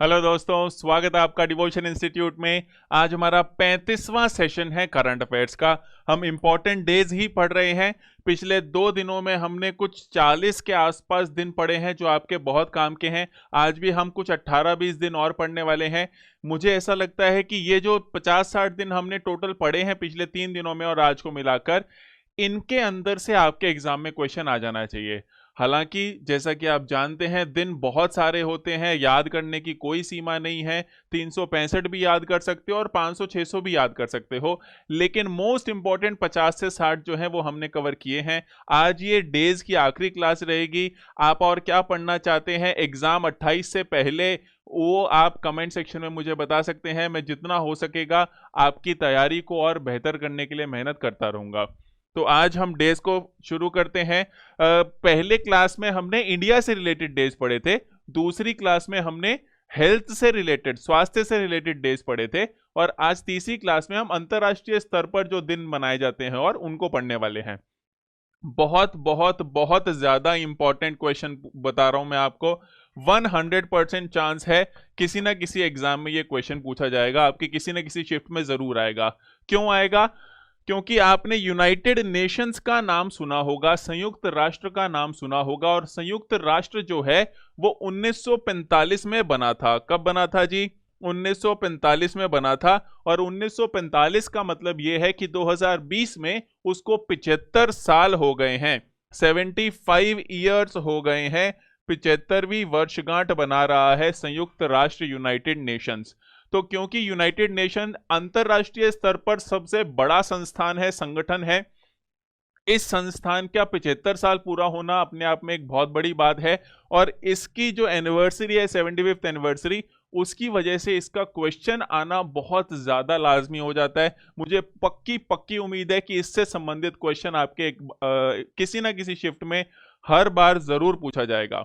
Hello दोस्तों, स्वागत है आपका डिवोशन इंस्टीट्यूट में। आज हमारा 35वां सेशन है करंट अफेयर्स का। हम इम्पोर्टेंट डेज ही पढ़ रहे हैं। पिछले 2 दिनों में हमने कुछ 40 के आसपास दिन पढ़े हैं जो आपके बहुत काम के हैं। आज भी हम कुछ 18-20 दिन और पढ़ने वाले हैं। मुझे ऐसा लगता है कि ये जो 50-60 दिन हमने टोटल पढ़े हैं पिछले 3 दिनों में और आज को मिलाकर, इनके अंदर से आपके एग्जाम में क्वेश्चन आ जाना चाहिए। हालांकि जैसा कि आप जानते हैं, दिन बहुत सारे होते हैं, याद करने की कोई सीमा नहीं है। 365 भी याद कर सकते हो और 500-600 भी याद कर सकते हो, लेकिन मोस्ट इंपॉर्टेंट 50 से 60 जो है वो हमने कवर किए हैं। आज ये डेज की आखिरी क्लास रहेगी। आप और क्या पढ़ना चाहते हैं एग्जाम 28 से पहले, वो आप कमेंट सेक्शन में मुझे बता सकते हैं। मैं जितना हो सकेगा आपकी तैयारी को और बेहतर करने के लिए मेहनत करता रहूंगा। तो आज हम डेज को शुरू करते हैं। पहले क्लास में हमने इंडिया से रिलेटेड डेज पढ़े थे। दूसरी क्लास में हमने हेल्थ से रिलेटेड, स्वास्थ्य से रिलेटेड डेज पढ़े थे। और आज तीसरी क्लास में हम अंतर्राष्ट्रीय स्तर पर जो दिन मनाए जाते हैं और उनको पढ़ने वाले हैं। बहुत बहुत बहुत ज्यादा इंपॉर्टेंट क्वेश्चन बता रहा हूं मैं आपको। 100% चांस है किसी ना किसी एग्जाम में ये क्वेश्चन पूछा जाएगा, आपकी किसी ना किसी शिफ्ट में जरूर आएगा। क्यों आएगा? क्योंकि आपने यूनाइटेड नेशंस का नाम सुना होगा, संयुक्त राष्ट्र का नाम सुना होगा, और संयुक्त राष्ट्र जो है वो 1945 में बना था। कब बना था जी? 1945 में बना था। और 1945 का मतलब ये है कि 2020 में उसको 75 साल हो गए हैं। 75 ईयर्स हो गए हैं। 75वीं वर्षगांठ बना रहा है संयुक्त राष्ट्र, यूनाइटेड नेशंस। तो क्योंकि यूनाइटेड नेशन अंतरराष्ट्रीय स्तर पर सबसे बड़ा संस्थान है, संगठन है, इस संस्थान का 75 साल पूरा होना अपने आप में एक बहुत बड़ी बात है। और इसकी जो एनिवर्सरी है, 75th एनिवर्सरी, उसकी वजह से इसका क्वेश्चन आना बहुत ज्यादा लाजमी हो जाता है। मुझे पक्की उम्मीद है कि इससे संबंधित क्वेश्चन आपके किसी ना किसी शिफ्ट में हर बार जरूर पूछा जाएगा।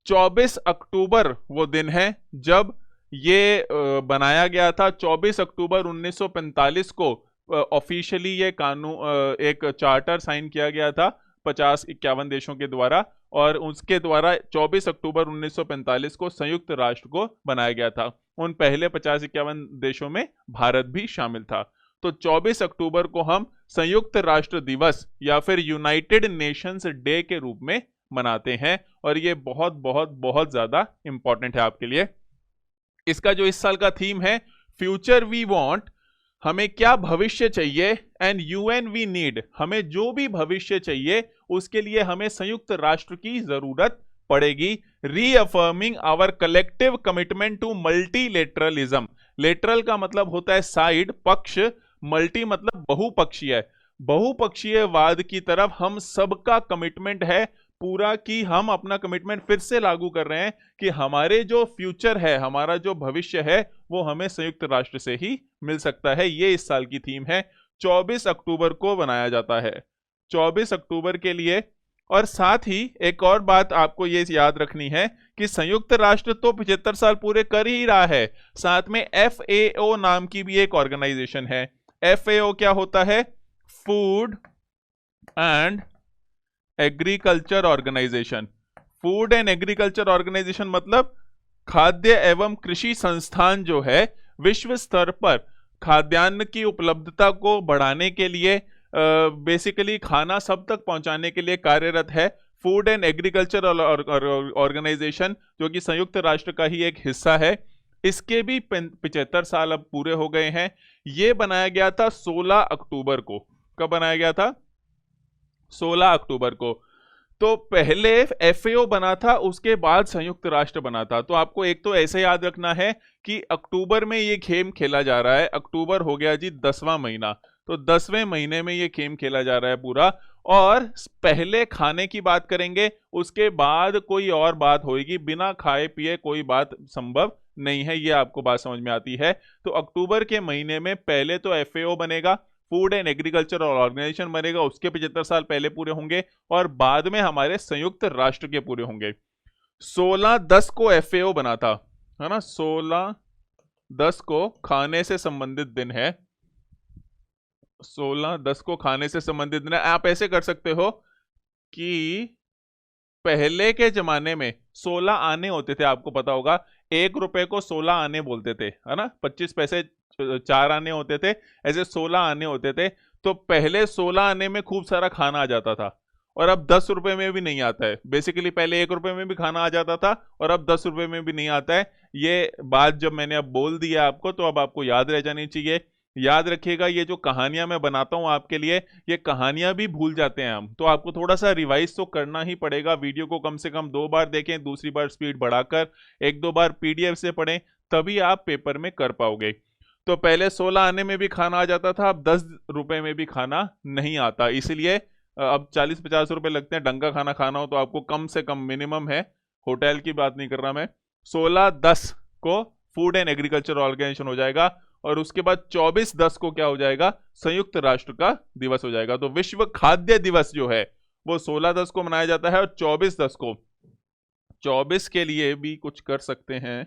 24 अक्टूबर वो दिन है जब ये बनाया गया था। 24 अक्टूबर 1945 को ऑफिशियली ये कानून, एक चार्टर साइन किया गया था 50-51 देशों के द्वारा, और उसके द्वारा 24 अक्टूबर 1945 को संयुक्त राष्ट्र को बनाया गया था। उन पहले 50-51 देशों में भारत भी शामिल था। तो 24 अक्टूबर को हम संयुक्त राष्ट्र दिवस या फिर यूनाइटेड नेशंस डे के रूप में मनाते हैं, और ये बहुत बहुत बहुत ज्यादा इंपॉर्टेंट है आपके लिए। इसका जो इस साल का थीम है, फ्यूचर वी वांट, हमें क्या भविष्य चाहिए, एंड यूएन वी नीड, हमें जो भी भविष्य चाहिए उसके लिए हमें संयुक्त राष्ट्र की जरूरत पड़ेगी। Reaffirming our collective commitment to multilateralism. Lateral का मतलब होता है साइड, पक्ष। मल्टी मतलब बहुपक्षीय। बहुपक्षीयवाद की तरफ हम सबका कमिटमेंट है पूरा, कि हम अपना कमिटमेंट फिर से लागू कर रहे हैं कि हमारे जो फ्यूचर है, हमारा जो भविष्य है, वो हमें संयुक्त राष्ट्र से ही मिल सकता है। ये इस साल की थीम है। 24 अक्टूबर को बनाया जाता है, 24 अक्टूबर के लिए। और साथ ही एक और बात आपको ये याद रखनी है कि संयुक्त राष्ट्र तो 75 साल पूरे कर ही रहा है, साथ में FAO नाम की भी एक ऑर्गेनाइजेशन है। FAO क्या होता है? Food and agriculture organisation. Food and agriculture organisation मतलब खाद्य एवं कृषि संस्थान जो है विश्व स्तर पर खाद्यान्न की उपलब्धता को बढ़ाने के लिए, बेसिकली खाना सब तक पहुंचाने के लिए कार्यरत है। फूड एंड एग्रीकल्चर ऑर्गेनाइजेशन, जो कि संयुक्त राष्ट्र का ही एक हिस्सा है, इसके भी 75 साल अब पूरे हो गए हैं। ये बनाया गया था 16 अक्टूबर को। कब बनाया गया था? 16 अक्टूबर को। तो पहले FAO बना था, उसके बाद संयुक्त राष्ट्र बना था। तो आपको एक तो ऐसे याद रखना है कि अक्टूबर में ये गेम खेला जा रहा है। अक्टूबर हो गया जी 10वां महीना, तो 10वें महीने में ये गेम खेला जा रहा है पूरा। और पहले खाने की बात करेंगे, उसके बाद कोई और बात होगी। बिना खाए पिए कोई बात संभव नहीं है, ये आपको बात समझ में आती है। तो अक्टूबर के महीने में पहले तो FAO बनेगा, फूड एंड एग्रीकल्चर ऑर्गेनाइजेशन बनेगा, उसके 75 साल पहले पूरे होंगे, और बाद में हमारे संयुक्त राष्ट्र के पूरे होंगे। 16/10 को FAO बना था, है ना? 16/10 को खाने से संबंधित दिन है। 16/10 को खाने से संबंधित दिन है। आप ऐसे कर सकते हो कि पहले के जमाने में 16 आने होते थे, आपको पता होगा। 1 रुपए को 16 आने बोलते थे, है ना, 25 पैसे 4 आने होते थे, ऐसे 16 आने होते थे। तो पहले 16 आने में खूब सारा खाना आ जाता था, और अब 10 रुपए में भी नहीं आता है। बेसिकली पहले 1 रुपए में भी खाना आ जाता था और अब 10 रुपए में भी नहीं आता है। ये बात जब मैंने अब बोल दिया आपको, तो अब आपको याद रह जानी चाहिए। याद रखिएगा, ये जो कहानियां मैं बनाता हूं आपके लिए, ये कहानियां भी भूल जाते हैं हम, तो आपको थोड़ा सा रिवाइज तो करना ही पड़ेगा। वीडियो को कम से कम 2 बार देखें, दूसरी बार स्पीड बढ़ाकर 1-2 बार पीडीएफ से पढ़ें, तभी आप पेपर में कर पाओगे। तो पहले 16 आने में भी खाना आ जाता था, अब 10 रुपए में भी खाना नहीं आता। इसलिए अब 40-50 रुपए लगते हैं। ढंग का खाना खाना हो तो आपको कम से कम, मिनिमम है, होटल की बात नहीं कर रहा मैं, 16/10 को फूड एंड एग्रीकल्चर ऑर्गेनाइजेशन हो जाएगा, और उसके बाद 24/10 को क्या हो जाएगा, संयुक्त राष्ट्र का दिवस हो जाएगा। तो विश्व खाद्य दिवस जो है वो 16/10 को मनाया जाता है, और 24/10 को, 24 के लिए भी कुछ कर सकते हैं।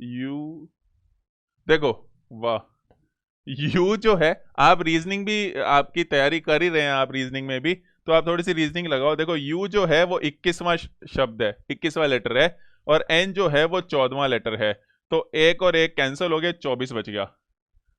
यू देखो, वाह, यू जो है, आप रीजनिंग भी आपकी तैयारी कर ही रहे हैं, आप रीजनिंग में भी, तो आप थोड़ी सी रीजनिंग लगाओ। देखो, यू जो है वो 21वां शब्द है, 21वां लेटर है, और एन जो है वो 14वां लेटर है। तो 1 और 1 कैंसिल हो गए, 24 बच गया,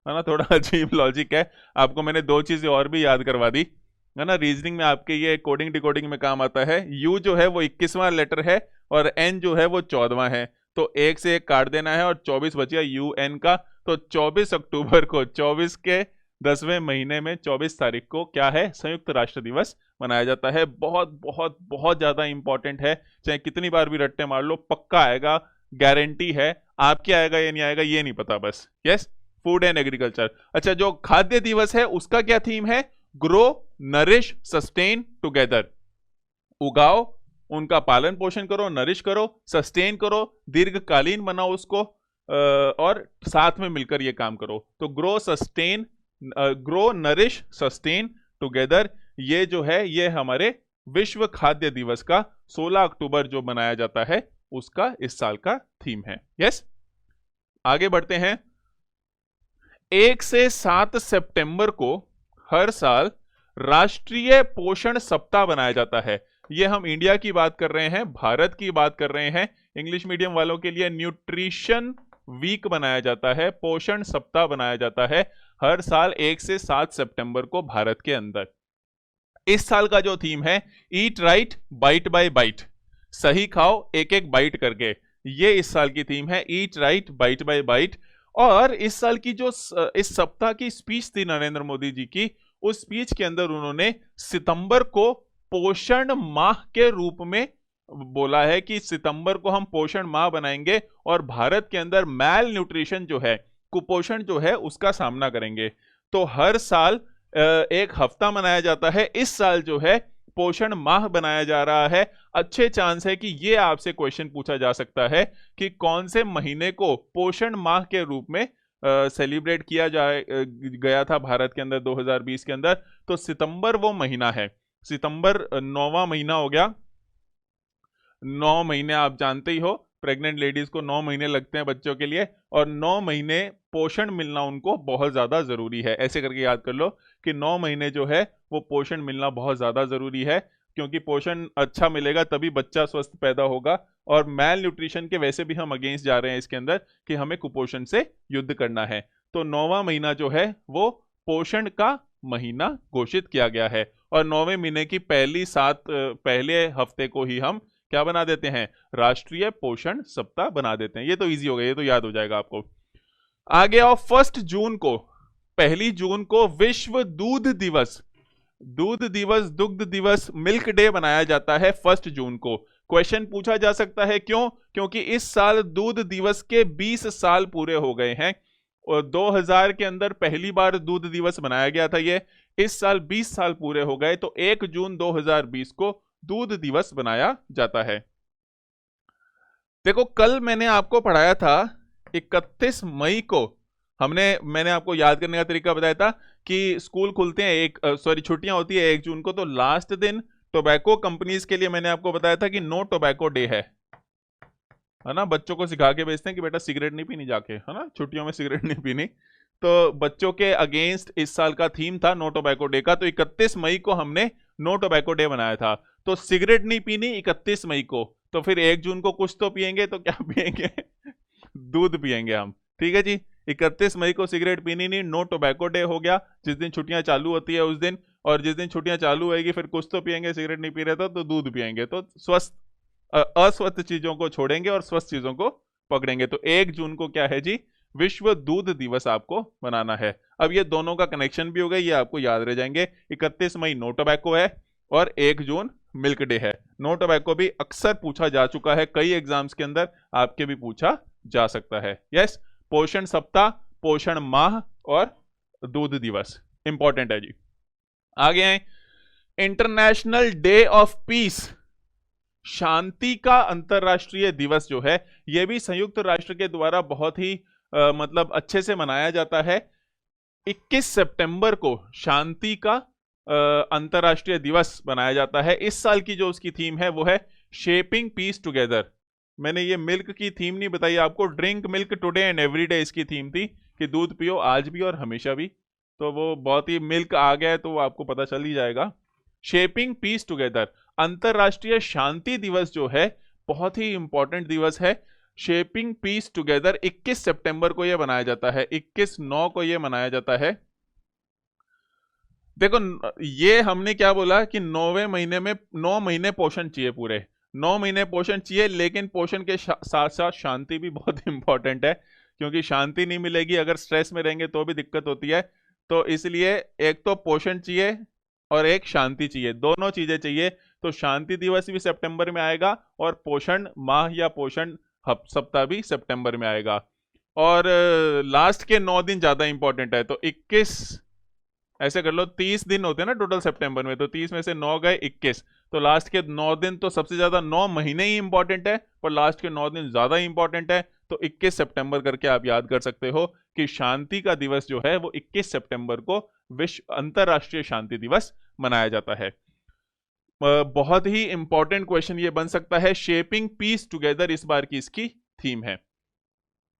है ना। थोड़ा अजीब लॉजिक है, आपको मैंने 2 चीजें और भी याद करवा दी, है ना। रीजनिंग में आपके ये कोडिंग डिकोडिंग में काम आता है। यू जो है वो 21वां लेटर है, और एन जो है वो 14वां है, तो 1 से 1 काट देना है, और 24 बच गया यू एन का। तो 24 अक्टूबर को, 24 के 10वें महीने में 24 तारीख को क्या है, संयुक्त राष्ट्र दिवस मनाया जाता है। बहुत बहुत बहुत ज्यादा इंपॉर्टेंट है, चाहे कितनी बार भी रट्टे मार लो, पक्का आएगा, गारंटी है। आपके आएगा या नहीं आएगा ये नहीं पता, बस। Yes, food and agriculture. अच्छा, जो खाद्य दिवस है उसका क्या थीम है, ग्रो, नरिश, सस्टेन टुगेदर। उगाओ, उनका पालन पोषण करो, नरिश करो, सस्टेन करो, दीर्घकालीन बनाओ उसको, और साथ में मिलकर ये काम करो। तो ग्रो, नरिश, सस्टेन टुगेदर, ये जो है ये हमारे विश्व खाद्य दिवस का 16 अक्टूबर जो मनाया जाता है उसका इस साल का थीम है। यस, आगे बढ़ते हैं। 1 से 7 सितंबर को हर साल राष्ट्रीय पोषण सप्ताह बनाया जाता है। ये हम इंडिया की बात कर रहे हैं, भारत की बात कर रहे हैं। इंग्लिश मीडियम वालों के लिए न्यूट्रिशन वीक बनाया जाता है, पोषण सप्ताह बनाया जाता है हर साल 1 से 7 सितंबर को भारत के अंदर। इस साल का जो थीम है, eat right bite by bite, सही खाओ एक एक बाइट करके, ये इस साल की थीम है, eat right bite by bite. और इस साल की जो इस सप्ताह की स्पीच थी नरेंद्र मोदी जी की, उस स्पीच के अंदर उन्होंने सितंबर को पोषण माह के रूप में बोला है कि सितंबर को हम पोषण माह बनाएंगे, और भारत के अंदर मैल न्यूट्रिशन जो है, कुपोषण जो है, उसका सामना करेंगे। तो हर साल एक हफ्ता मनाया जाता है, इस साल जो है पोषण माह बनाया जा रहा है। अच्छे चांस है कि ये आपसे क्वेश्चन पूछा जा सकता है कि कौन से महीने को पोषण माह के रूप में सेलिब्रेट किया गया था भारत के अंदर 2020 के अंदर। तो सितंबर वो महीना है, सितंबर 9वां महीना हो गया। 9 महीने आप जानते ही हो, प्रेग्नेंट लेडीज को 9 महीने लगते हैं बच्चों के लिए, और 9 महीने पोषण मिलना उनको बहुत ज्यादा जरूरी है। ऐसे करके याद कर लो कि 9 महीने जो है वो पोषण मिलना बहुत ज्यादा जरूरी है, क्योंकि पोषण अच्छा मिलेगा तभी बच्चा स्वस्थ पैदा होगा। और मैल न्यूट्रिशन के वैसे भी हम अगेंस्ट जा रहे हैं इसके अंदर कि हमें कुपोषण से युद्ध करना है। तो 9वां महीना जो है वो पोषण का महीना घोषित किया गया है, और 9वें महीने की पहले हफ्ते को ही हम क्या बना देते हैं, राष्ट्रीय पोषण सप्ताह बना देते हैं। ये तो इजी हो गया, ये तो याद हो जाएगा आपको। आगे आओ, 1 जून को, 1 जून को विश्व दूध दिवस, दुग्ध दिवस, मिल्क डे बनाया जाता है 1 जून को। क्वेश्चन पूछा जा सकता है क्यों, क्योंकि इस साल दूध दिवस के 20 साल पूरे हो गए हैं, और 2000 के अंदर पहली बार दूध दिवस मनाया गया था ये, इस साल 20 साल पूरे हो गए, तो 1 जून 2020 को दूध दिवस बनाया जाता है। देखो, कल मैंने आपको पढ़ाया था 31 मई को, मैंने आपको याद करने का तरीका बताया था कि स्कूल खुलते हैं छुट्टियां होती है 1 जून को, तो लास्ट दिन टोबैको कंपनीज के लिए मैंने आपको बताया था कि नो टोबैको डे है ना। बच्चों को सिखा के भेजते हैं कि बेटा सिगरेट नहीं पीनी जाके, है ना, छुट्टियों में सिगरेट नहीं पीनी। तो बच्चों के अगेंस्ट इस साल का थीम था नो टोबैको डे का, तो 31 मई को हमने नो टोबैको डे बनाया था। तो सिगरेट नहीं पीनी 31 मई को, तो फिर 1 जून को कुछ तो पियेंगे, तो क्या पियेंगे? दूध पियेंगे हम, ठीक है जी। 31 मई को सिगरेट पीनी नहीं, नो टोबैको डे हो गया, जिस दिन छुट्टियां चालू होती है उस दिन, और जिस दिन छुट्टियां चालू होगी फिर कुछ तो पियेंगे, सिगरेट नहीं पी रहे तो दूध पियेंगे। तो स्वस्थ अस्वस्थ चीजों को छोड़ेंगे और स्वस्थ चीजों को पकड़ेंगे। तो 1 जून को क्या है जी? विश्व दूध दिवस आपको मनाना है। अब ये दोनों का कनेक्शन भी हो गया, ये आपको याद रह जाएंगे। 31 मई नो टोबैको है और 1 जून मिल्क डे है। नो टोबैको भी अक्सर पूछा जा चुका है, कई एग्जाम्स के अंदर आपके भी पूछा जा सकता है। यस, पोषण सप्ताह, पोषण माह और दूध दिवस इंपॉर्टेंट है जी। आगे आए, इंटरनेशनल डे ऑफ पीस, शांति का अंतरराष्ट्रीय दिवस जो है, यह भी संयुक्त राष्ट्र के द्वारा बहुत ही मतलब अच्छे से मनाया जाता है। 21 सितंबर को शांति का अंतरराष्ट्रीय दिवस मनाया जाता है। इस साल की जो उसकी थीम है वो है शेपिंग पीस टुगेदर। मैंने ये मिल्क की थीम नहीं बताई आपको, drink milk today and every day इसकी थीम थी कि दूध पियो आज भी और हमेशा भी। तो वो बहुत ही मिल्क आ गया है तो वो आपको पता चल ही जाएगा। शेपिंग पीस टुगेदर, अंतरराष्ट्रीय शांति दिवस जो है बहुत ही इंपॉर्टेंट दिवस है। शेपिंग पीस टुगेदर 21 सितंबर को यह मनाया जाता है, 21/9 को यह मनाया जाता है। देखो ये हमने क्या बोला कि 9वें महीने में 9 महीने पोषण चाहिए, पूरे 9 महीने पोषण चाहिए, लेकिन पोषण के साथ साथ शांति भी बहुत इंपॉर्टेंट है, क्योंकि शांति नहीं मिलेगी, अगर स्ट्रेस में रहेंगे तो भी दिक्कत होती है। तो इसलिए एक तो पोषण चाहिए और एक शांति चाहिए, दोनों चीजें चाहिए। तो शांति दिवस भी सितंबर में आएगा और पोषण माह या पोषण सप्ताह भी सितंबर में आएगा। और लास्ट के 9 दिन ज्यादा इंपॉर्टेंट है। तो 21, ऐसे कर लो 30 दिन होते हैं ना टोटल सितंबर में, तो 30 में से 9 गए 21, तो लास्ट के 9 दिन तो सबसे ज्यादा 9 महीने ही इंपॉर्टेंट है, पर लास्ट के 9 दिन ज्यादा इंपॉर्टेंट है। तो 21 सितंबर करके आप याद कर सकते हो कि शांति का दिवस जो है वो 21 सितंबर को विश्व अंतरराष्ट्रीय शांति दिवस मनाया जाता है। बहुत ही इंपॉर्टेंट क्वेश्चन ये बन सकता है। शेपिंग पीस टुगेदर इस बार की इसकी थीम है।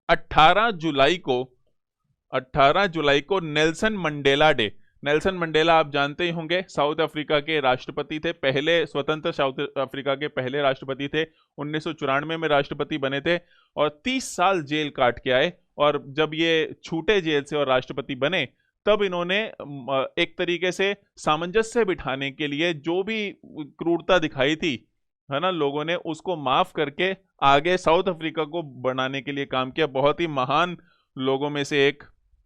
18 जुलाई को Nelson Mandela day. Nelson Mandela आप जानते ही होंगे, साउथ अफ्रीका के राष्ट्रपति थे, पहले स्वतंत्र साउथ अफ्रीका के पहले राष्ट्रपति थे, 1994 में राष्ट्रपति बने थे और 30 साल जेल काट के आए। और जब ये छूटे जेल से और राष्ट्रपति बने तब इन्होंने एक तरीके से सामंजस्य बिठाने के लिए जो भी क्रूरता दिखाई थी, है ना, लोगों ने उसको माफ करके आगे साउथ अफ्रीका को बनाने के लिए काम किया। बहुत ही महान लोगों में से एक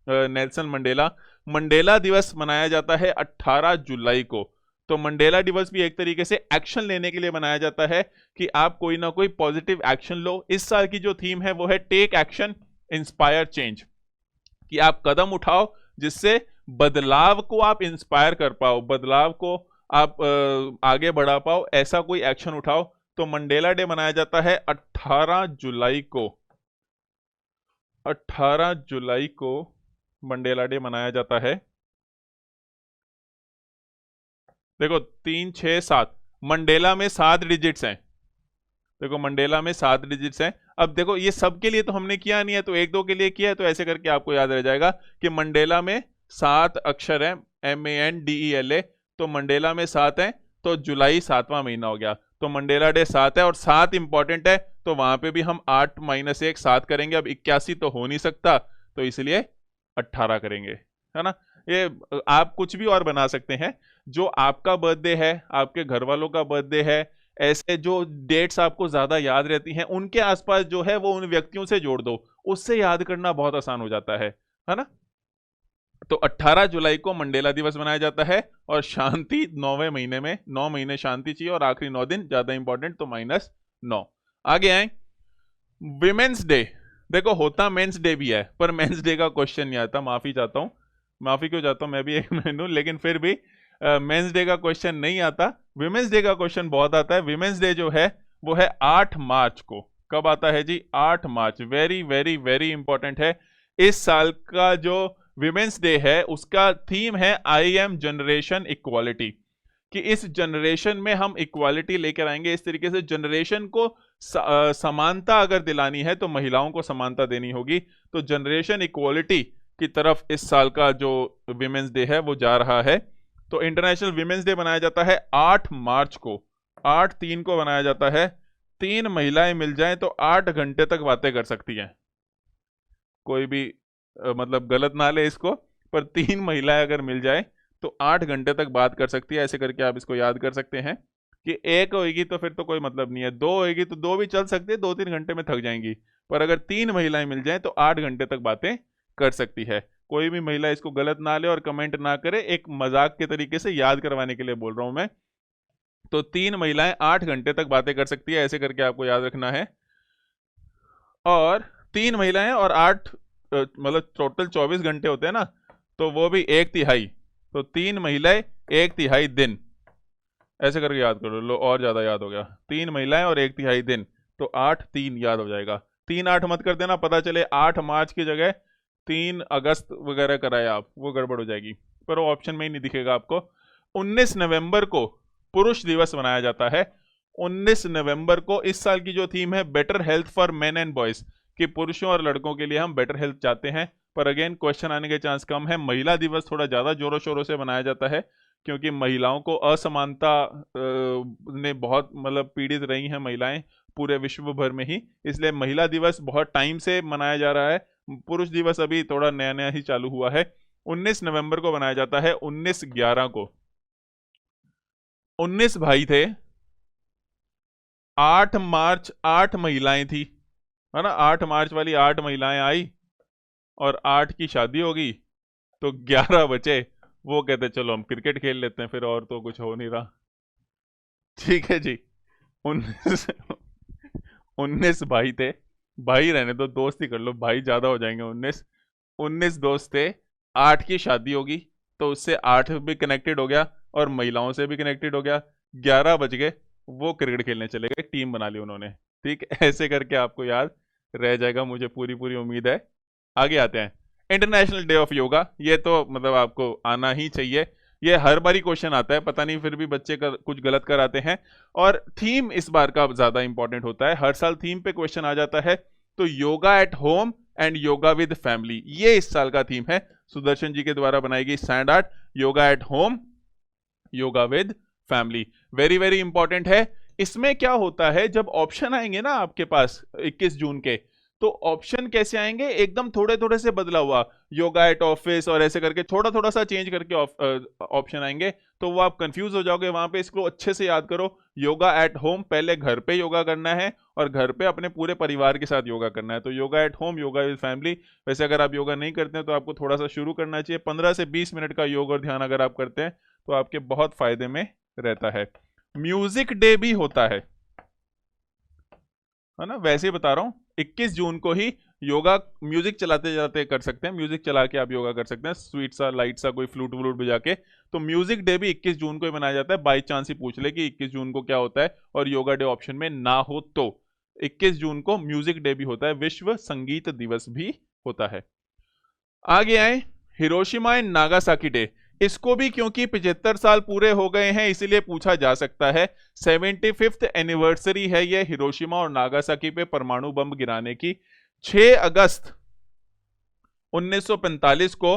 नेल्सन मंडेला। मंडेला दिवस मनाया जाता है 18 जुलाई को। तो मंडेला दिवस भी एक तरीके से एक्शन लेने के लिए मनाया जाता है कि आप कोई ना कोई पॉजिटिव एक्शन लो। इस साल की जो थीम है वो है टेक एक्शन इंस्पायर चेंज, कि आप कदम उठाओ जिससे बदलाव को आप इंस्पायर कर पाओ, बदलाव को आप आगे बढ़ा पाओ, ऐसा कोई एक्शन उठाओ। तो मंडेला डे मनाया जाता है 18 जुलाई को। 18 जुलाई को मंडेला डे मनाया जाता है। देखो 3, 6, 7, मंडेला में 7 डिजिट्स हैं। देखो मंडेला में 7 डिजिट्स हैं। अब देखो ये सब के लिए तो हमने किया नहीं है, तो 1-2 के लिए किया है, तो ऐसे करके आपको याद रह जाएगा कि मंडेला में 7 अक्षर हैं, MANDELA। तो मंडेला में 7 हैं, तो जुलाई 7वां महीना हो गया, तो मंडेला डे 7 है और 7 इंपॉर्टेंट है, तो वहां पे भी हम 8 - 1 7 करेंगे। अब 81 तो हो नहीं सकता, तो इसलिए 18 करेंगे, है ना। ये आप कुछ भी और बना सकते हैं, जो आपका बर्थडे है, आपके घर वालों का बर्थडे है, ऐसे जो डेट्स आपको ज्यादा याद रहती हैं उनके आसपास जो है वो उन व्यक्तियों से जोड़ दो, उससे याद करना बहुत आसान हो जाता है ना। तो 18 जुलाई को मंडेला दिवस मनाया जाता है और शांति 9वें महीने में, 9 महीने शांति चाहिए और आखिरी 9 दिन ज्यादा इंपॉर्टेंट, तो -9। आगे आए, विमेंस डे। देखो होता मेंस डे भी है, पर मेंस डे का क्वेश्चन नहीं आता, माफी चाहता हूं, माफी क्यों चाहता हूं, मैं भी एक मैन हूं, लेकिन फिर भी मेंस डे का क्वेश्चन नहीं आता। विमेंस डे का क्वेश्चन बहुत आता है। विमेंस डे जो है वो है 8 मार्च को। कब आता है जी? 8 मार्च। वेरी वेरी वेरी इंपॉर्टेंट है। इस साल का जो विमेंस डे है उसका थीम है आई एम जनरेशन इक्वालिटी, कि इस जनरेशन में हम इक्वालिटी लेकर आएंगे। इस तरीके से जनरेशन को समानता अगर दिलानी है तो महिलाओं को समानता देनी होगी। तो जनरेशन इक्वालिटी की तरफ इस साल का जो विमेंस डे है वो जा रहा है। तो इंटरनेशनल विमेंस डे मनाया जाता है 8 मार्च को, 8/3 को मनाया जाता है। तीन महिलाएं मिल जाएं तो 8 घंटे तक बातें कर सकती हैं। कोई भी मतलब गलत ना ले इसको, पर तीन महिलाएं अगर मिल जाए तो 8 घंटे तक बात कर सकती है। ऐसे करके आप इसको याद कर सकते हैं कि एक होगी तो फिर तो कोई मतलब नहीं है, दो होगी तो दो भी चल सकती है, 2-3 घंटे में थक जाएंगी, पर अगर तीन महिलाएं मिल जाएं तो 8 घंटे तक बातें कर सकती है। कोई भी महिला इसको गलत ना ले और कमेंट ना करे, एक मजाक के तरीके से याद करवाने के लिए बोल रहा हूं मैं। तो तीन महिलाएं 8 घंटे तक बातें कर सकती है, ऐसे करके आपको याद रखना है। और तीन महिलाएं और आठ मतलब टोटल 24 घंटे होते हैं ना, तो वो भी 1/3, तो तीन महिलाएं 1/3 दिन, ऐसे करके याद करो। लो और ज्यादा याद हो गया, तीन महिलाएं और 1/3 दिन, तो 8-3 याद हो जाएगा। 3-8 मत कर देना, पता चले 8 मार्च की जगह 3 अगस्त वगैरह कराए आप, वो गड़बड़ हो जाएगी। पर वो ऑप्शन में ही नहीं दिखेगा आपको। 19 नवंबर को पुरुष दिवस मनाया जाता है। 19 नवंबर को इस साल की जो थीम है better health for main and boys, कि पुरुषों और लड़कों के लिए हम बेटर हेल्थ चाहते हैं। पर अगेन क्वेश्चन आने के चांस कम है। महिला दिवस थोड़ा ज्यादा जोरों शोरों से मनाया जाता है, क्योंकि महिलाओं को असमानता ने बहुत मतलब पीड़ित रही हैं महिलाएं पूरे विश्व भर में ही, इसलिए महिला दिवस बहुत टाइम से मनाया जा रहा है। पुरुष दिवस अभी थोड़ा नया नया ही चालू हुआ है। 19 नवंबर को मनाया जाता है। 19/11 को 19 भाई थे, 8 मार्च 8 महिलाएं थी, है ना। 8 मार्च वाली 8 महिलाएं आई और 8 की शादी होगी, तो 11 बचे। वो कहते चलो हम क्रिकेट खेल लेते हैं, फिर और तो कुछ हो नहीं रहा। ठीक है जी। 19 19 भाई थे, भाई रहने दो, दोस्त ही कर लो, भाई ज्यादा हो जाएंगे। 19 दोस्त थे, 8 की शादी होगी, तो उससे 8 भी कनेक्टेड हो गया और महिलाओं से भी कनेक्टेड हो गया। 11 बज गए, वो क्रिकेट खेलने चले गए, टीम बना ली उन्होंने। ठीक, ऐसे करके आपको याद रह जाएगा, मुझे पूरी पूरी उम्मीद है। आगे आते हैं। इंटरनेशनल डे ऑफ योगा, ये तो मतलब आपको आना ही चाहिए, ये हर बारी क्वेश्चन आता है, पता नहीं फिर भी बच्चे कुछ गलत कराते हैं। और थीम इस बार का ज्यादा इंपॉर्टेंट होता है, हर साल थीम पे क्वेश्चन आ जाता है। तो yoga at home and yoga with family, ये इस साल का थीम है। सुदर्शन जी के द्वारा बनाई गई sand art, yoga at home yoga with family, very very important है। इसमें क्या होता है, जब ऑप्शन आएंगे ना आपके पास 21 जून के, तो ऑप्शन कैसे आएंगे, एकदम थोड़े थोड़े से बदला हुआ, योगा एट ऑफिस और ऐसे करके थोड़ा थोड़ा सा चेंज करके ऑप्शन आएंगे, तो वो आप कंफ्यूज हो जाओगे वहां पे। इसको अच्छे से याद करो, योगा एट होम पहले घर पे योगा करना है और घर पे अपने पूरे परिवार के साथ योगा करना है, तो yoga at home yoga with family. वैसे अगर आप योगा नहीं करते हैं तो आपको थोड़ा सा शुरू करना चाहिए, 15 से 20 मिनट का योग और ध्यान अगर आप करते हैं तो आपके बहुत फायदे में रहता है। म्यूजिक डे भी होता है ना, वैसे ही बता रहा हूं। 21 जून को ही योगा म्यूजिक चलाते जाते कर सकते हैं, म्यूजिक चला के आप योगा कर सकते हैं, स्वीट सा लाइट सा कोई फ्लूट व्लूट बजा के। तो म्यूजिक डे भी 21 जून को ही मनाया जाता है। बाई चांस ही पूछ ले कि 21 जून को क्या होता है और योगा डे ऑप्शन में ना हो, तो 21 जून को म्यूजिक डे भी होता है, विश्व संगीत दिवस भी होता है। आगे आए, हिरोशिमा एंड नागासाकी डे, इसको भी क्योंकि 75 साल पूरे हो गए हैं इसीलिए पूछा जा सकता है। 75th एनिवर्सरी है ये हिरोशिमा और नागासाकी पे परमाणु बम गिराने की। 6 अगस्त 1945 को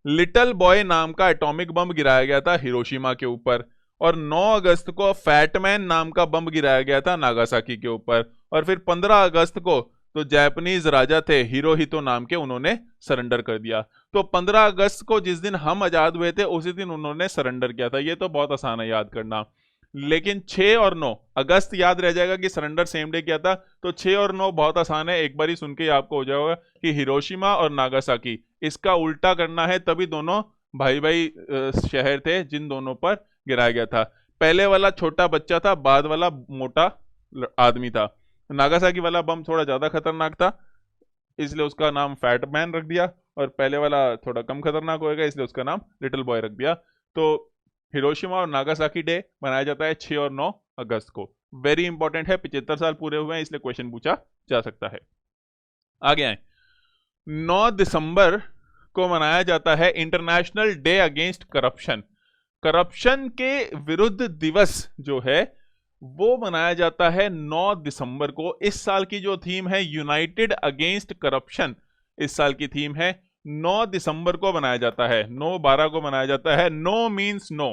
लिटिल बॉय नाम का एटॉमिक बम गिराया गया था हिरोशिमा के ऊपर, और 9 अगस्त को फैटमैन नाम का बम गिराया गया था नागासाकी के ऊपर, और फिर 15 अगस्त को तो जापानीज राजा थे हिरोहितो नाम के, उन्होंने सरेंडर कर दिया। तो 15 अगस्त को जिस दिन हम आजाद हुए थे उसी दिन उन्होंने सरेंडर किया था। ये तो बहुत आसान है याद करना, लेकिन 6 और 9 अगस्त याद रह जाएगा कि सरेंडर सेम डे किया था, तो 6 और 9 बहुत आसान है, एक बार ही सुन के आपको हो जाएगा कि हिरोशिमा और नागासाकी, इसका उल्टा करना है, तभी दोनों भाई भाई शहर थे जिन दोनों पर गिराया गया था। पहले वाला छोटा बच्चा था, बाद वाला मोटा आदमी था। नागासाकी वाला बम थोड़ा ज्यादा खतरनाक था इसलिए उसका नाम फैटमैन रख दिया, और पहले वाला थोड़ा कम खतरनाक होएगा इसलिए उसका नाम लिटिल बॉय रख दिया। तो हिरोशिमा और नागासाकी डे मनाया जाता है 6 और 9 अगस्त को, वेरी इंपॉर्टेंट है, 75 साल पूरे हुए हैं इसलिए क्वेश्चन पूछा जा सकता है। आगे आए, 9 दिसंबर को मनाया जाता है international day against corruption. Corruption के विरुद्ध दिवस जो है वो मनाया जाता है 9 दिसंबर को। इस साल की जो थीम है यूनाइटेड अगेंस्ट करप्शन, इस साल की थीम है, 9 दिसंबर को मनाया जाता है, 9/12 को मनाया जाता है। नो मीन्स नो,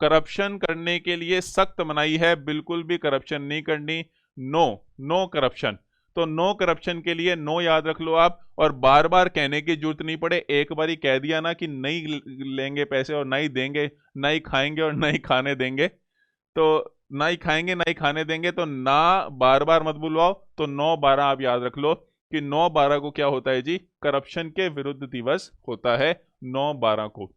करप्शन करने के लिए सख्त मनाही है, बिल्कुल भी करप्शन नहीं करनी। No corruption. तो नो करप्शन के लिए नो याद रख लो आप, और बार बार कहने की जरूरत नहीं पड़े, एक बार ही कह दिया ना कि नहीं लेंगे पैसे और नहीं देंगे, नहीं खाएंगे और नहीं खाने देंगे, तो ना ही खाएंगे ना ही खाने देंगे, तो ना बार बार मत बुलवाओ। तो 9/12 आप याद रख लो कि 9/12 को क्या होता है जी, करप्शन के विरुद्ध दिवस होता है 9/12 को।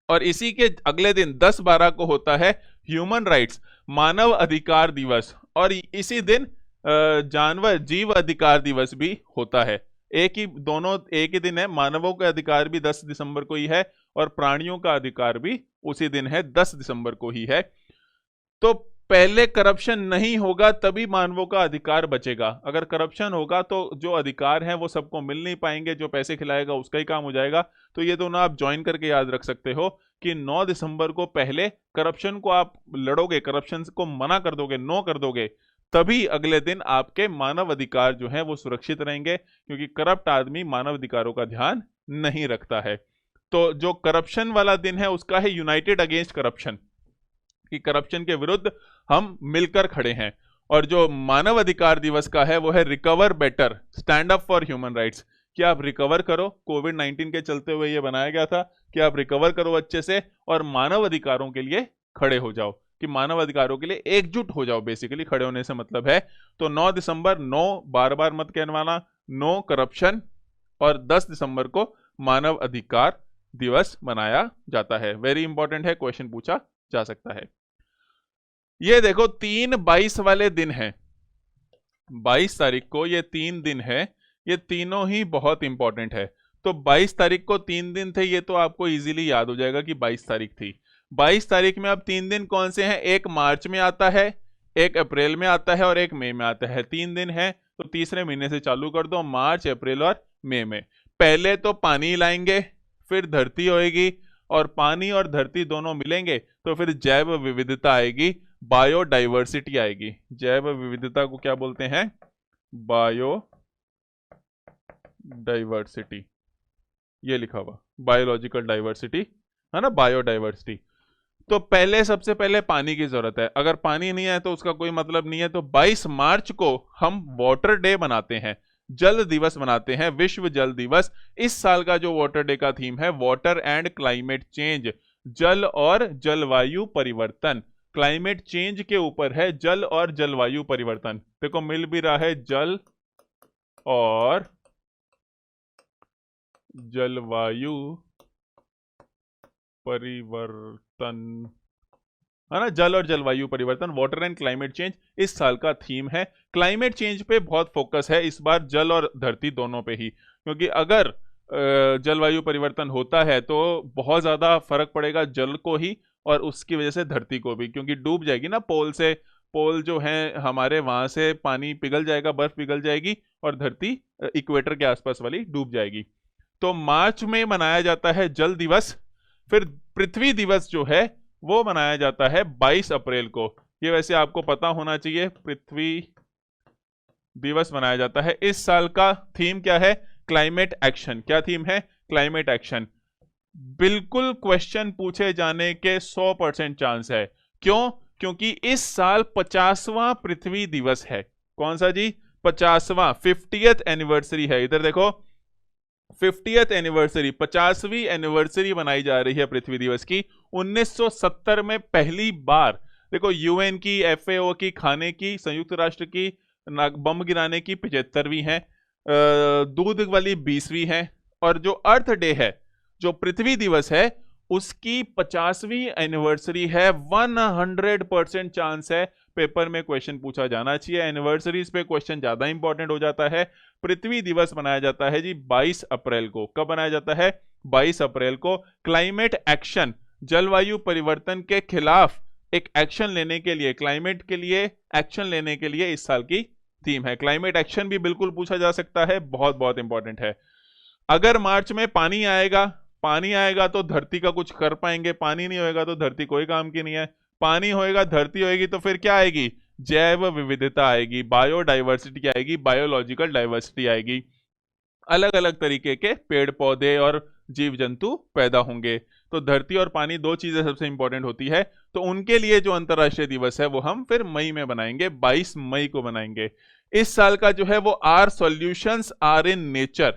और इसी के अगले दिन 10/12 को होता है ह्यूमन राइट्स, मानव अधिकार दिवस, और इसी दिन जानवर जीव अधिकार दिवस भी होता है। दोनों एक ही दिन है, मानवों का अधिकार भी 10 दिसंबर को ही है और प्राणियों का अधिकार भी उसी दिन है, 10 दिसंबर को ही है। तो पहले करप्शन नहीं होगा तभी मानवों का अधिकार बचेगा। अगर करप्शन होगा तो जो अधिकार हैं वो सबको मिल नहीं पाएंगे, जो पैसे खिलाएगा उसका ही काम हो जाएगा। तो ये दोनों आप ज्वाइन करके याद रख सकते हो कि 9 दिसंबर को पहले करप्शन को आप लड़ोगे, करप्शन को मना कर दोगे, नो कर दोगे, तभी अगले दिन आपके मानव अधिकार जो हैं वो सुरक्षित रहेंगे, क्योंकि करप्ट आदमी मानव अधिकारों का ध्यान नहीं रखता है। तो जो करप्शन वाला दिन है उसका है यूनाइटेड अगेंस्ट करप्शन, कि करप्शन के विरुद्ध हम मिलकर खड़े हैं। और जो मानव अधिकार दिवस का है वो है recover better, stand up for human rights, कि आप रिकवर करो। कोविड-19 के चलते हुए ये बनाया गया था कि आप रिकवर करो अच्छे से और मानव अधिकारों के लिए खड़े हो जाओ, कि मानव अधिकारों के लिए एकजुट हो जाओ। बेसिकली खड़े होने से मतलब है। तो 9 दिसंबर, नो बार बार मत कहवाना, नो करप्शन, और 10 दिसंबर को मानव अधिकार दिवस मनाया जाता है। वेरी इंपॉर्टेंट है, क्वेश्चन पूछा जा सकता है। ये देखो 3/22 वाले दिन है, 22 तारीख को ये 3 दिन है, ये तीनों ही बहुत इंपॉर्टेंट है। तो 22 तारीख को 3 दिन थे, ये तो आपको इजीली याद हो जाएगा कि 22 तारीख थी। 22 तारीख में अब 3 दिन कौन से हैं, एक मार्च में आता है, एक अप्रैल में आता है और एक मई में आता है। 3 दिन है, तो तीसरे महीने से चालू कर दो, मार्च, अप्रैल और मई में। पहले तो पानी लाएंगे, फिर धरती होएगी, और पानी और धरती दोनों मिलेंगे तो फिर जैव विविधता आएगी, बायोडाइवर्सिटी आएगी। जैव विविधता को क्या बोलते हैं, बायोडाइवर्सिटी, ये लिखा हुआ बायोलॉजिकल डाइवर्सिटी है ना, बायोडाइवर्सिटी। तो पहले सबसे पहले पानी की जरूरत है, अगर पानी नहीं है तो उसका कोई मतलब नहीं है। तो 22 मार्च को हम वाटर डे मनाते हैं, जल दिवस मनाते हैं, विश्व जल दिवस। इस साल का जो वाटर डे का थीम है वाटर एंड क्लाइमेट चेंज, जल और जलवायु परिवर्तन। क्लाइमेट चेंज के ऊपर है, जल और जलवायु परिवर्तन। देखो मिल भी रहा है, जल और जलवायु परिवर्तन, है ना, जल और जलवायु परिवर्तन, वाटर एंड क्लाइमेट चेंज इस साल का थीम है। क्लाइमेट चेंज पे बहुत फोकस है इस बार, जल और धरती दोनों पे ही, क्योंकि अगर जलवायु परिवर्तन होता है तो बहुत ज्यादा फर्क पड़ेगा जल को ही और उसकी वजह से धरती को भी, क्योंकि डूब जाएगी ना पोल से, पोल जो है हमारे वहां से पानी पिघल जाएगा, बर्फ पिघल जाएगी और धरती इक्वेटर के आसपास वाली डूब जाएगी। तो मार्च में मनाया जाता है जल दिवस। फिर पृथ्वी दिवस जो है वो मनाया जाता है 22 अप्रैल को। ये वैसे आपको पता होना चाहिए, पृथ्वी दिवस मनाया जाता है। इस साल का थीम क्या है, क्लाइमेट एक्शन। क्या थीम है, क्लाइमेट एक्शन। बिल्कुल क्वेश्चन पूछे जाने के 100% चांस है। क्यों, क्योंकि इस साल 50वां पृथ्वी दिवस है। कौन सा जी, 50वां, 50th एनिवर्सरी है। इधर देखो 50th एनिवर्सरी, 50वीं एनिवर्सरी बनाई जा रही है पृथ्वी दिवस की। 1970 में पहली बार, देखो यूएन की, एफएओ की, खाने की, संयुक्त राष्ट्र की, बम गिराने की 75वीं है, दूध वाली 20वीं है, और जो अर्थ डे है, जो पृथ्वी दिवस है, उसकी 50वीं एनिवर्सरी है। 100% चांस है पेपर में क्वेश्चन पूछा जाना चाहिए। एनिवर्सरीज पे क्वेश्चन ज्यादा इंपॉर्टेंट हो जाता है। पृथ्वी दिवस मनाया जाता है जी 22 अप्रैल को। कब मनाया जाता है, 22 अप्रैल को। क्लाइमेट एक्शन, जलवायु परिवर्तन के खिलाफ एक एक्शन लेने के लिए, क्लाइमेट के लिए एक्शन लेने के लिए इस साल की थीम है। क्लाइमेट एक्शन भी बिल्कुल पूछा जा सकता है, बहुत बहुत इंपॉर्टेंट है। अगर मार्च में पानी आएगा तो धरती का कुछ कर पाएंगे, पानी नहीं होएगा तो धरती कोई काम की नहीं है। पानी होएगा, धरती होएगी तो फिर क्या आएगी, जैव विविधता आएगी, बायोडाइवर्सिटी आएगी, बायोलॉजिकल डाइवर्सिटी आएगी। अलग अलग तरीके के पेड़ पौधे और जीव जंतु पैदा होंगे। तो धरती और पानी दो चीजें सबसे इंपॉर्टेंट होती है, तो उनके लिए जो अंतर्राष्ट्रीय दिवस है वो हम फिर मई में बनाएंगे, 22 मई को बनाएंगे। इस साल का जो है वो our solutions are in nature,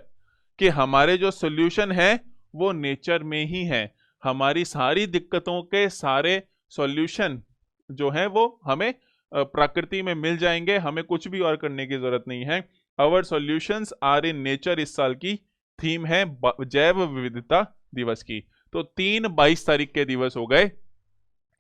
कि हमारे जो सॉल्यूशन है वो नेचर में ही है। हमारी सारी दिक्कतों के सारे सॉल्यूशन जो है वो हमें प्रकृति में मिल जाएंगे, हमें कुछ भी और करने की जरूरत नहीं है। Our solutions are in nature इस साल की थीम है जैव विविधता दिवस की। तो 3-22 तारीख के दिवस हो गए,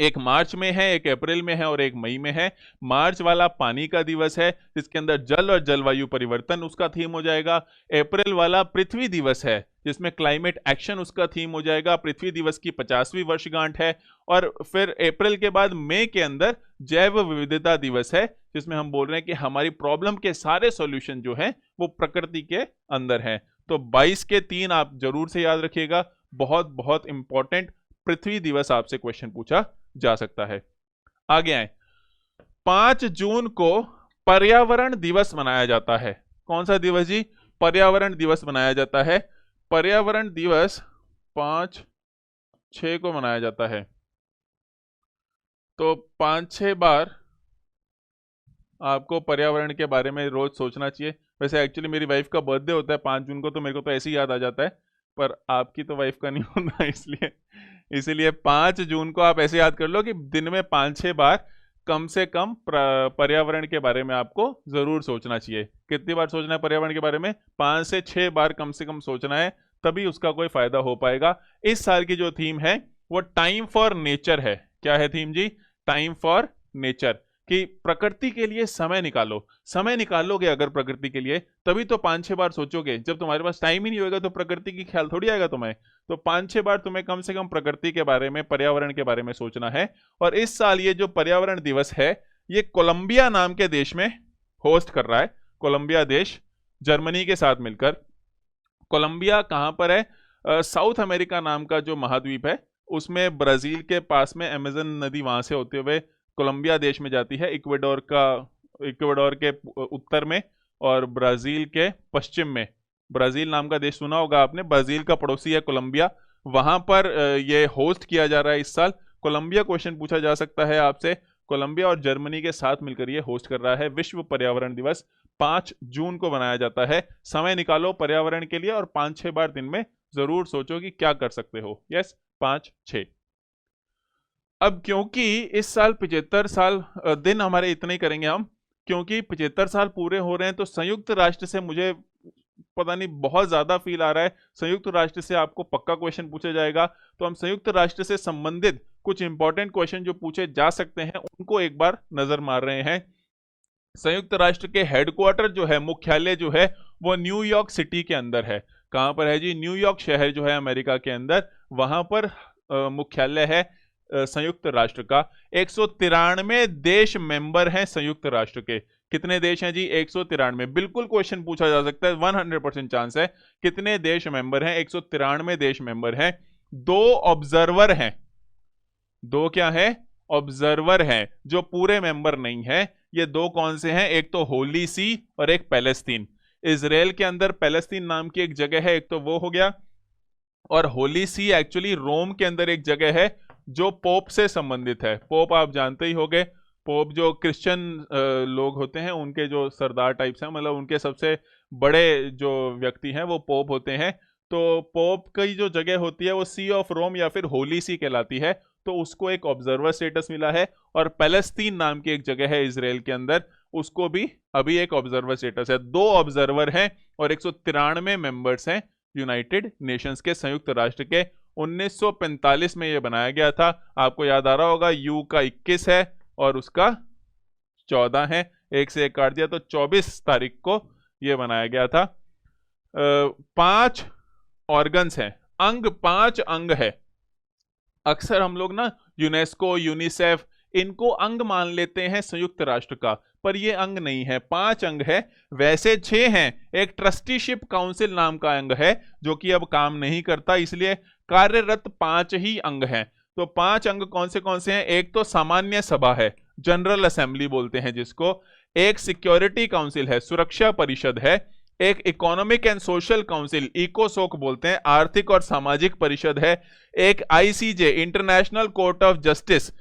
एक मार्च में है, एक अप्रैल में है और एक मई में है। मार्च वाला पानी का दिवस है जिसके अंदर जल और जलवायु परिवर्तन उसका थीम हो जाएगा। अप्रैल वाला पृथ्वी दिवस है जिसमें क्लाइमेट एक्शन उसका थीम हो जाएगा, पृथ्वी दिवस की 50वीं वर्षगांठ है। और फिर अप्रैल के बाद मई के अंदर जैव विविधता दिवस है जिसमें हम बोल रहे हैं कि हमारी प्रॉब्लम के सारे सॉल्यूशन जो हैं वो प्रकृति के अंदर हैं। तो 22 के 3 आप जरूर से याद रखिएगा, बहुत बहुत इंपॉर्टेंट पृथ्वी दिवस आपसे क्वेश्चन पूछा जा सकता है। आगे आए, 5 जून को पर्यावरण दिवस मनाया जाता है। कौन सा दिवस जी? पर्यावरण दिवस मनाया जाता है। पर्यावरण दिवस 5-6 को मनाया जाता है। तो 5-6 बार आपको पर्यावरण के बारे में रोज सोचना चाहिए। वैसे एक्चुअली मेरी वाइफ का बर्थडे होता है 5 जून को, तो मेरे को तो ऐसे ही याद आ जाता है, पर आपकी तो वाइफ का नहीं होता, इसलिए 5 जून को आप ऐसे याद कर लो कि दिन में 5-6 बार कम से कम पर्यावरण के बारे में आपको जरूर सोचना चाहिए। कितनी बार सोचना है पर्यावरण के बारे में? 5 से 6 बार कम से कम सोचना है, तभी उसका कोई फायदा हो पाएगा। इस साल की जो थीम है वो टाइम फॉर नेचर है। क्या है थीम जी? टाइम फॉर नेचर, कि प्रकृति के लिए समय निकालो। समय निकालोगे अगर प्रकृति के लिए तभी तो 5-6 बार सोचोगे। जब तुम्हारे पास टाइम ही नहीं होगा तो प्रकृति की ख्याल थोड़ी आएगा तुम्हें। तो 5-6 बार तुम्हें कम से कम प्रकृति के बारे में, पर्यावरण के बारे में सोचना है। और इस साल ये जो पर्यावरण दिवस है ये कोलंबिया नाम के देश में होस्ट कर रहा है। कोलंबिया देश जर्मनी के साथ मिलकर। कोलंबिया कहाँ पर है? साउथ अमेरिका नाम का जो महाद्वीप है उसमें, ब्राजील के पास में अमेजन नदी वहां से होते हुए कोलंबिया देश में जाती है, इक्वेडोर के उत्तर में और ब्राजील के पश्चिम में। ब्राजील नाम का देश सुना होगा आपने, ब्राजील का पड़ोसी है कोलंबिया, वहां पर ये होस्ट किया जा रहा है इस साल। कोलंबिया क्वेश्चन पूछा जा सकता है आपसे। कोलंबिया और जर्मनी के साथ मिलकर ये होस्ट कर रहा है। विश्व पर्यावरण दिवस 5 जून को मनाया जाता है। समय निकालो पर्यावरण के लिए और 5-6 बार दिन में जरूर सोचो कि क्या कर सकते हो। यस, 5-6। अब क्योंकि इस साल 75 साल दिन हमारे इतने ही करेंगे हम, क्योंकि 75 साल पूरे हो रहे हैं, तो संयुक्त राष्ट्र से मुझे पता नहीं बहुत ज्यादा फील आ रहा है संयुक्त राष्ट्र से आपको पक्का क्वेश्चन पूछा जाएगा। तो हम संयुक्त राष्ट्र से संबंधित कुछ इंपॉर्टेंट क्वेश्चन जो पूछे जा सकते हैं उनको एक बार नजर मार रहे हैं। संयुक्त राष्ट्र के हेडक्वार्टर जो है, मुख्यालय जो है वो न्यूयॉर्क सिटी के अंदर है। कहां पर है जी? न्यूयॉर्क शहर जो है अमेरिका के अंदर, वहां पर मुख्यालय है संयुक्त राष्ट्र का। 193 देश मेंबर हैं संयुक्त राष्ट्र के। कितने देश हैं जी? 193। बिल्कुल क्वेश्चन पूछा जा सकता है, 100% चांस है। कितने देश मेंबर हैं? 193 देश मेंबर हैं। 2 ऑब्जर्वर हैं। 2 क्या है? ऑब्जर्वर हैं, जो पूरे मेंबर नहीं है। ये 2 कौन से हैं? एक तो होली सी और एक पैलेस्तीन। इजराइल के अंदर पैलेस्तीन नाम की एक जगह है, एक तो वो हो गया। और होली सी एक्चुअली रोम के अंदर एक जगह है जो पोप से संबंधित है। पोप आप जानते ही होंगे, पोप जो क्रिश्चियन लोग होते हैं उनके जो सरदार टाइप्स हैं, मतलब उनके सबसे बड़े जो व्यक्ति हैं वो पोप होते हैं। तो पोप की जो जगह होती है वो सी ऑफ रोम या फिर होली सी कहलाती है, तो उसको एक ऑब्जर्वर स्टेटस मिला है। और पैलेस्तीन नाम की एक जगह है इजराइल के अंदर, उसको भी अभी एक ऑब्जर्वर स्टेटस है। 2 ऑब्जर्वर हैं और 193 मेंबर्स हैं यूनाइटेड नेशंस के, संयुक्त राष्ट्र के। 1945 में यह बनाया गया था। आपको याद आ रहा होगा, यू का 21 है और उसका 14 है, 1 से 1 काट दिया तो 24 तारीख को यह बनाया गया था। 5 ऑर्गन्स हैं, अंग 5 अंग है। अक्सर हम लोग ना यूनेस्को, यूनिसेफ, इनको अंग मान लेते हैं संयुक्त राष्ट्र का, पर ये अंग नहीं है, 5 अंग है। वैसे 6 हैं। एक ट्रस्टीशिप काउंसिल नाम का अंग है जो कि अब काम नहीं करता, इसलिए कार्यरत 5 ही अंग हैं। तो 5 अंग कौन से हैं? एक तो सामान्य सभा है, जनरल असेंबली बोलते हैं जिसको। एक सिक्योरिटी काउंसिल है, सुरक्षा परिषद है। एक इकोनॉमिक एंड सोशल काउंसिल, इकोसोक बोलते हैं, आर्थिक और सामाजिक परिषद है। एक ICJ, international court of justice,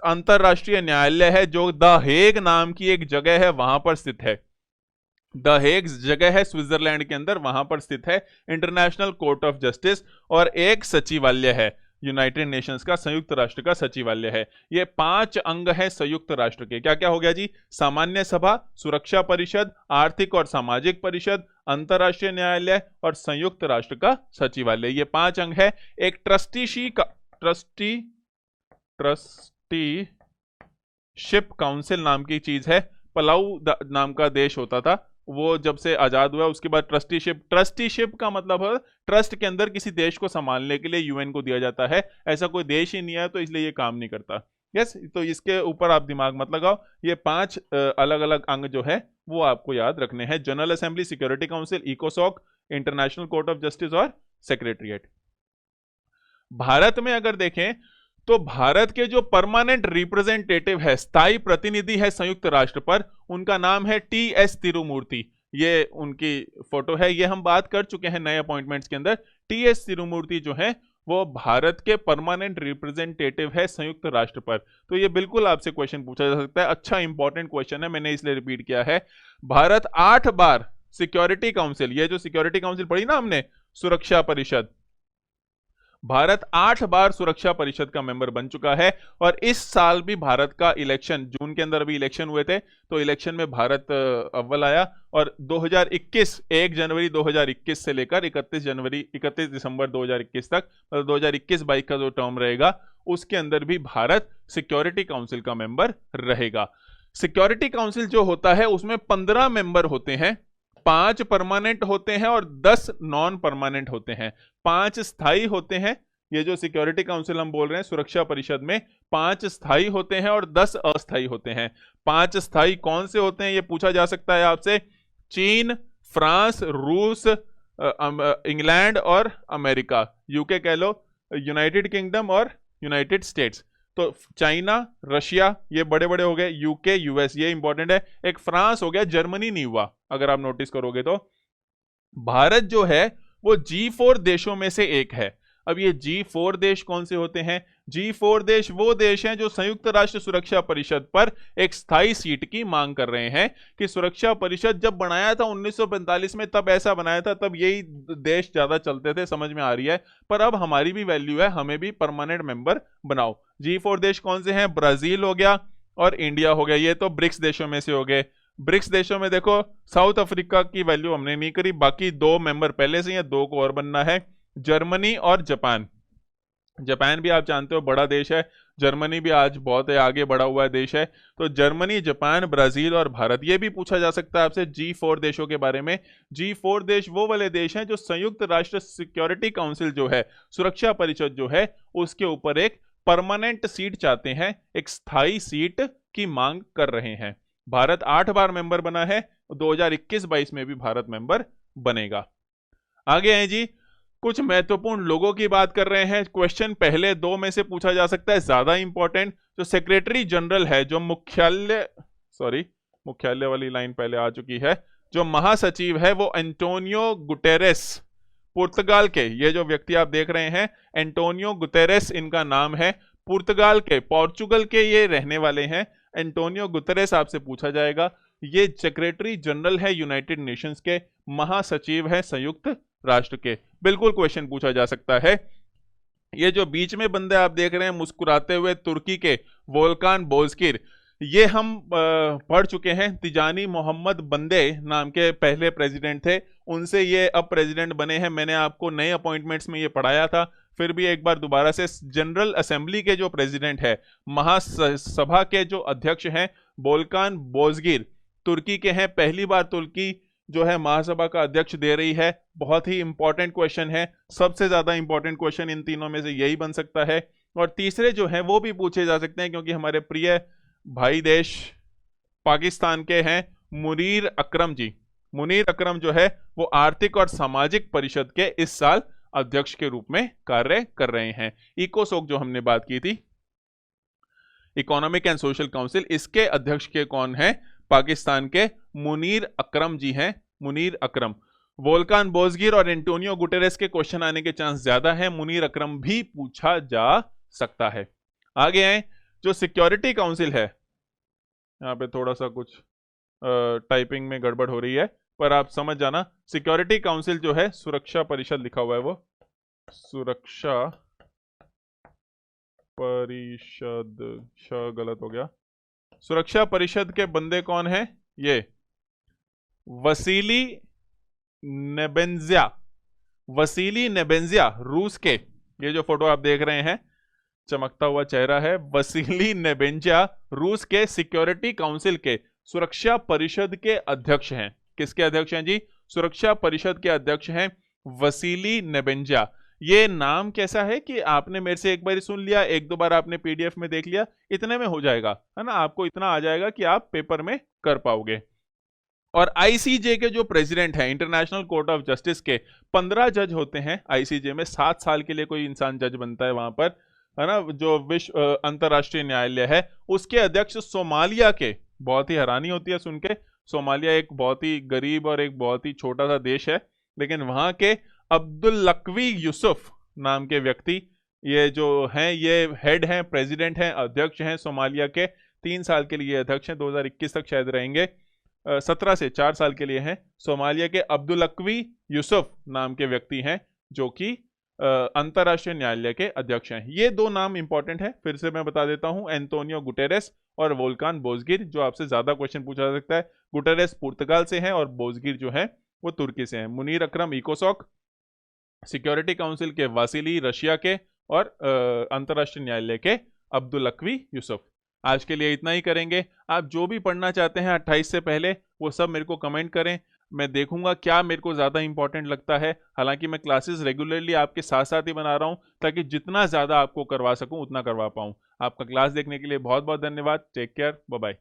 अंतरराष्ट्रीय न्यायालय है, जो द हेग नाम की एक जगह है वहां पर स्थित है। द हेग जगह है स्विट्जरलैंड के अंदर, वहां पर स्थित है इंटरनेशनल कोर्ट ऑफ जस्टिस। और एक सचिवालय है, यूनाइटेड नेशंस का, संयुक्त राष्ट्र का सचिवालय है। ये 5 अंग है संयुक्त राष्ट्र के। क्या क्या हो गया जी? सामान्य सभा, सुरक्षा परिषद, आर्थिक और सामाजिक परिषद, अंतरराष्ट्रीय न्यायालय और संयुक्त राष्ट्र का सचिवालय। ये 5 अंग है। एक ट्रस्टीशिप काउंसिल नाम की चीज है। पलाऊ नाम का देश होता था, वो जब से आजाद हुआ उसके बाद ट्रस्टीशिप का मतलब है ट्रस्ट के अंदर किसी देश को संभालने के लिए यूएन को दिया जाता है। ऐसा कोई देश ही नहीं है, तो इसलिए ये काम नहीं करता। यस, तो इसके ऊपर आप दिमाग मत लगाओ। ये 5 अलग अलग अंग जो है वो आपको याद रखने हैं। जनरल असेंबली, सिक्योरिटी काउंसिल, इकोसॉक, इंटरनेशनल कोर्ट ऑफ जस्टिस और सेक्रेटरीट। भारत में अगर देखें तो भारत के जो परमानेंट रिप्रेजेंटेटिव है, स्थायी प्रतिनिधि है संयुक्त राष्ट्र पर, उनका नाम है टी.एस. तिरुमूर्ति। ये उनकी फोटो है, ये हम बात कर चुके हैं नए अपॉइंटमेंट्स के अंदर। टी.एस. तिरुमूर्ति जो है वो भारत के परमानेंट रिप्रेजेंटेटिव है संयुक्त राष्ट्र पर। तो ये बिल्कुल आपसे क्वेश्चन पूछा जा सकता है। अच्छा इंपॉर्टेंट क्वेश्चन है, मैंने इसलिए रिपीट किया है। भारत 8 बार सिक्योरिटी काउंसिल, ये जो सिक्योरिटी काउंसिल पढ़ी ना हमने, सुरक्षा परिषद, भारत 8 बार सुरक्षा परिषद का मेंबर बन चुका है। और इस साल भी भारत का इलेक्शन, जून के अंदर अभी इलेक्शन हुए थे, तो इलेक्शन में भारत अव्वल आया। और 2021, 1 जनवरी 2021 से लेकर 31 दिसंबर 2021 तक, मतलब 2021-22 का जो टर्म रहेगा, उसके अंदर भी भारत सिक्योरिटी काउंसिल का मेंबर रहेगा। सिक्योरिटी काउंसिल जो होता है उसमें 15 मेंबर होते हैं, 5 परमानेंट होते हैं और 10 नॉन परमानेंट होते हैं। 5 स्थायी होते हैं, ये जो सिक्योरिटी काउंसिल हम बोल रहे हैं सुरक्षा परिषद में, 5 स्थायी होते हैं और 10 अस्थायी होते हैं। 5 स्थायी कौन से होते हैं ये पूछा जा सकता है आपसे। चीन, फ्रांस, रूस, इंग्लैंड और अमेरिका, यूके कह लो, यूनाइटेड किंगडम और यूनाइटेड स्टेट्स। तो चाइना, रशिया, ये बड़े बड़े हो गए। यूके, यूएस, ये इंपॉर्टेंट है। एक फ्रांस हो गया, जर्मनी नहीं हुआ अगर आप नोटिस करोगे तो। भारत जो है वो G4 देशों में से एक है। अब ये G4 देश कौन से होते हैं? G4 देश वो देश हैं जो संयुक्त राष्ट्र सुरक्षा परिषद पर एक स्थायी सीट की मांग कर रहे हैं। कि सुरक्षा परिषद जब बनाया था 1945 में, तब ऐसा बनाया था, तब यही देश ज्यादा चलते थे, समझ में आ रही है। पर अब हमारी भी वैल्यू है, हमें भी परमानेंट मेंबर बनाओ। G4 देश कौन से हैं? ब्राजील हो गया और इंडिया हो गया। ये तो ब्रिक्स देशों में से हो गए। ब्रिक्स देशों में देखो, साउथ अफ्रीका की वैल्यू हमने नहीं करी, बाकी 2 मेंबर पहले से ही, 2 को और बनना है। जर्मनी और जापान। जापान भी आप जानते हो बड़ा देश है, जर्मनी भी आज बहुत आगे बढ़ा हुआ देश है। तो जर्मनी, जापान, ब्राजील और भारत, ये भी पूछा जा सकता है आपसे G4 देशों के बारे में। G4 देश वो वाले देश हैं जो संयुक्त राष्ट्र सिक्योरिटी काउंसिल जो है, सुरक्षा परिषद जो है, उसके ऊपर एक परमानेंट सीट चाहते हैं, एक स्थायी सीट की मांग कर रहे हैं। भारत 8 बार मेंबर बना है, 2021-22 में भी भारत मेंबर बनेगा। आगे हैं जी, कुछ महत्वपूर्ण लोगों की बात कर रहे हैं। क्वेश्चन पहले 2 में से पूछा जा सकता है, ज्यादा इंपॉर्टेंट। जो सेक्रेटरी जनरल है, जो मुख्यालय वाली लाइन पहले आ चुकी है, जो महासचिव है वो एंटोनियो गुटेरेस, पुर्तगाल के, ये जो व्यक्ति आप देख रहे हैं एंटोनियो गुटेरेस इनका नाम है। पोर्चुगल के ये रहने वाले हैं। एंटोनियो गुटेरेस आपसे पूछा जाएगा। ये सेक्रेटरी जनरल है यूनाइटेड नेशंस के, महासचिव है संयुक्त राष्ट्र के। बिल्कुल क्वेश्चन पूछा जा सकता है। ये जो बीच में बंदे आप देख रहे हैं मुस्कुराते हुए, तुर्की के वोल्कान बोजकिर, ये हम पढ़ चुके हैं। तिजानी मोहम्मद बंदे नाम के पहले प्रेसिडेंट थे, उनसे ये अब प्रेसिडेंट बने हैं। मैंने आपको नए अपॉइंटमेंट्स में ये पढ़ाया था, फिर भी एक बार दोबारा से। जनरल असेंबली के जो प्रेसिडेंट है, महासभा के जो अध्यक्ष हैं, वोल्कान बोजगिर तुर्की के हैं। पहली बार तुर्की जो है महासभा का अध्यक्ष दे रही है। बहुत ही इंपॉर्टेंट क्वेश्चन है, सबसे ज्यादा इंपॉर्टेंट क्वेश्चन इन तीनों में से यही बन सकता है। और तीसरे जो है वो भी पूछे जा सकते हैं, क्योंकि हमारे प्रिय भाई देश पाकिस्तान के हैं मुनीर अकरम जी। मुनीर अकरम जो है वो आर्थिक और सामाजिक परिषद के इस साल अध्यक्ष के रूप में कार्य कर रहे हैं। इकोसोक जो हमने बात की थी, इकोनॉमिक एंड सोशल काउंसिल, इसके अध्यक्ष के कौन है? पाकिस्तान के मुनीर अकरम जी हैं। मुनीर अकरम। वोल्कान बोजगिर और एंटोनियो गुटेरेस के क्वेश्चन आने के चांस ज्यादा है, मुनीर अकरम भी पूछा जा सकता है। आगे आए, जो सिक्योरिटी काउंसिल है, यहाँ पे थोड़ा सा कुछ टाइपिंग में गड़बड़ हो रही है, पर आप समझ जाना। सिक्योरिटी काउंसिल जो है, सुरक्षा परिषद लिखा हुआ है, वो सुरक्षा परिषद, गलत हो गया। सुरक्षा परिषद के बंदे कौन है? ये वसीली नेबेंजिया, वसीली नेबेंजिया, रूस के। ये जो फोटो आप देख रहे हैं, चमकता हुआ चेहरा है, वसीली नेबेंजिया रूस के सिक्योरिटी काउंसिल के सुरक्षा परिषद के अध्यक्ष हैं। किसके अध्यक्ष हैं जी? सुरक्षा परिषद के अध्यक्ष हैं वसीली नेबेंजिया। ये नाम कैसा है कि आपने मेरे से एक बार सुन लिया, एक दो बार आपने पीडीएफ में देख लिया, इतने में हो जाएगा, है ना, आपको इतना आ जाएगा कि आप पेपर में कर पाओगे। और आईसीजे के जो प्रेसिडेंट हैं, इंटरनेशनल कोर्ट ऑफ जस्टिस के 15 जज होते हैं आईसीजे में। 7 साल के लिए कोई इंसान जज बनता है वहां पर, है ना। जो विश्व अंतर्राष्ट्रीय न्यायालय है, उसके अध्यक्ष सोमालिया के, बहुत ही हैरानी होती है सुन के, सोमालिया एक बहुत ही गरीब और एक बहुत ही छोटा सा देश है, लेकिन वहां के अब्दुल्लकवी यूसुफ नाम के व्यक्ति, ये जो हैं, ये हेड हैं, प्रेसिडेंट हैं, अध्यक्ष हैं सोमालिया के। 3 साल के लिए अध्यक्ष हैं, 2021 तक शायद रहेंगे। 17 से 4 साल के लिए हैं। सोमालिया के अब्दुल्लकवी यूसुफ नाम के व्यक्ति हैं, जो कि अंतर्राष्ट्रीय न्यायालय के अध्यक्ष हैं। ये 2 नाम इंपॉर्टेंट है, फिर से मैं बता देता हूं, एंटोनियो गुटेरेस और वोल्कान बोजगिर, जो आपसे ज्यादा क्वेश्चन पूछा जा सकता है। गुटेरेस पुर्तगाल से हैं और बोजगिर जो है वो तुर्की से हैं। मुनीर अकरम इकोसॉक, सिक्योरिटी काउंसिल के वासिली रशिया के, और अंतर्राष्ट्रीय न्यायालय के अब्दुल्लकवी यूसुफ। आज के लिए इतना ही करेंगे। आप जो भी पढ़ना चाहते हैं 28 से पहले, वो सब मेरे को कमेंट करें, मैं देखूंगा क्या मेरे को ज़्यादा इंपॉर्टेंट लगता है। हालांकि मैं क्लासेस रेगुलरली आपके साथ साथ ही बना रहा हूं, ताकि जितना ज़्यादा आपको करवा सकूं उतना करवा पाऊं। आपका क्लास देखने के लिए बहुत बहुत धन्यवाद। Take care, bye bye.